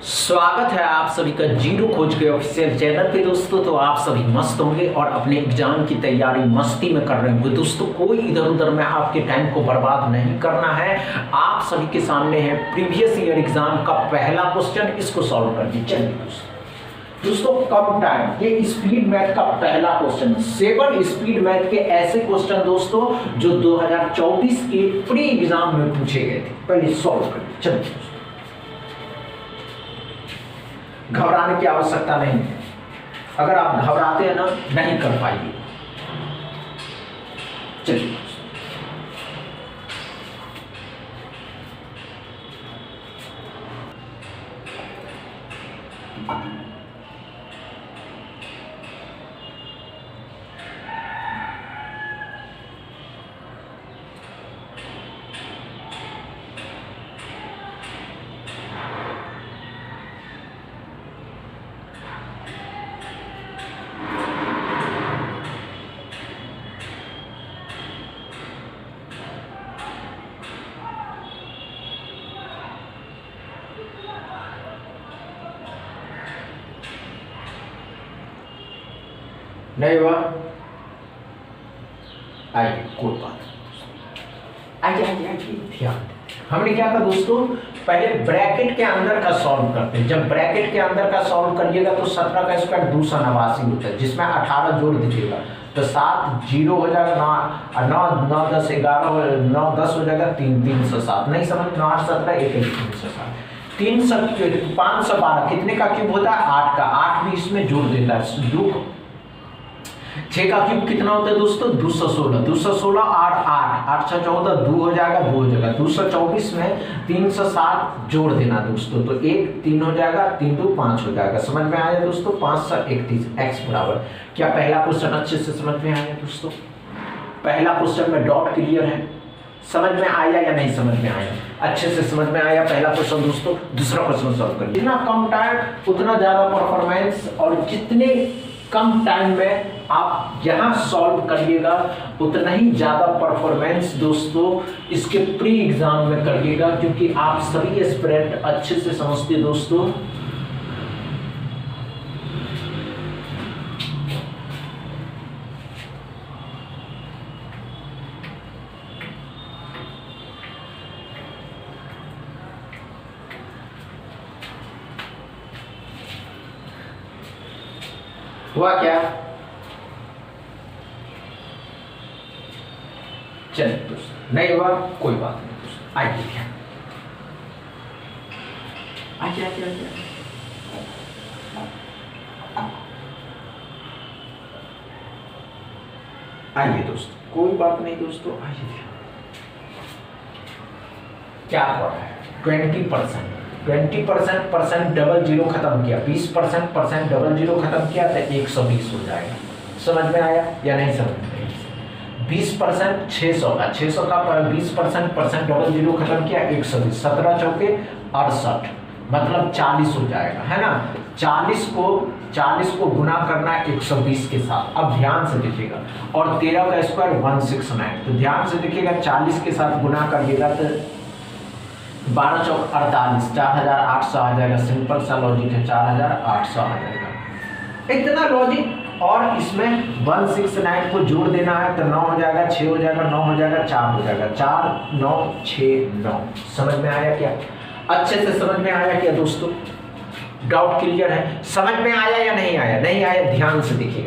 स्वागत है आप सभी का जीरो खोज के ऑफिशियल चैनल पे दोस्तों। तो आप सभी मस्त होंगे और अपने एग्जाम की तैयारी मस्ती में कर रहे होंगे दोस्तों। कोई इधर उधर में आपके टाइम को बर्बाद नहीं करना है। आप सभी के सामने है प्रीवियस ईयर एग्जाम का पहला क्वेश्चन, इसको सॉल्व करनी चाहिए दोस्तों। कम टाइम, ये स्पीड मैथ का पहला क्वेश्चन, 7 स्पीड मैथ के ऐसे क्वेश्चन दोस्तों जो 2024 के प्री एग्जाम में पूछे गए थे। पहले सॉल्व करिए, चलिए। घबराने की आवश्यकता नहीं है। अगर आप घबराते हैं ना, नहीं कर पाइए। चलिए नहीं हुआ, आइए, कोई बात नहीं। आइए आइए आइए, ध्यान। हमने क्या था दोस्तों, पहले ब्रैकेट के अंदर का सॉल्व करते हैं। जब ब्रैकेट के अंदर का सॉल्व करिएगा तो 17 का स्क्वायर 289 होता है, जिसमें 18 जोड़ दीजिएगा तो 7 0 हो जाएगा, 9 9 10 11 9 10 हो जाएगा, 3 307। नहीं समझ, 9 8 17 1 307 512 कितने का क्यूब होता है? 8 का। 8 भी इसमें जोड़ देता है, 6 का क्यूब कितना होता है दोस्तों? 216। 216 और 8 8 6 14 2 हो जाएगा, 2 हो जाएगा। 224 में 307 जोड़ देना दोस्तों, तो 1 3 हो जाएगा, 3 2 5 हो जाएगा। समझ में आया दोस्तों? 5 7 31 x बराबर। क्या पहला क्वेश्चन अच्छे से समझ में आया दोस्तों? पहला क्वेश्चन में डॉट क्लियर है। समझ में आया या नहीं समझ में आया? अच्छे से समझ में आया पहला क्वेश्चन दोस्तों। दूसरा क्वेश्चन सॉल्व करिए। जितना कम टाइम उतना ज्यादा परफॉर्मेंस, और जितने कम टाइम में आप यहां सॉल्व करिएगा उतना ही ज्यादा परफॉर्मेंस दोस्तों इसके प्री एग्जाम में करिएगा, क्योंकि आप सभी एस्पिरेंट अच्छे से समझते दोस्तों। हुआ क्या? चलिए दोस्तों, नहीं हुआ कोई बात नहीं दोस्तों। आइए ध्यान, आइए आइए आइए आइए दोस्तों, कोई बात नहीं दोस्तों। आइए ध्यान, क्या हो रहा है? 20% डबल जीरो खत्म किया, 20% डबल जीरो खत्म किया तो 120 हो जाएगा। समझ में आया या नहीं समझ में? 20% 600 का, 600 का 20% डबल जीरो खत्म किया, 120। 17 चौके 68, मतलब 40 हो जाएगा, है ना? 40 को गुना करना है 120 के साथ। अब ध्यान से देखिएगा, और 13 का स्क्वायर 169। तो ध्यान से देखिएगा, 40 के साथ गुना करिएगा तो 12 चौक 48, 4800 आ जाएगा। सिंपल सा लॉजिक है, 4800 आ जाएगा। इतना लॉजिक, और इसमें 169 को जोड़ देना है तो 9 हो जाएगा, 6 हो जाएगा, 9 हो जाएगा, 4 हो जाएगा। 4 9 6 9। समझ में आया क्या? अच्छे से समझ में आया क्या दोस्तों? डाउट क्लियर है? समझ में आया या नहीं आया? नहीं आया, ध्यान से देखिएगा।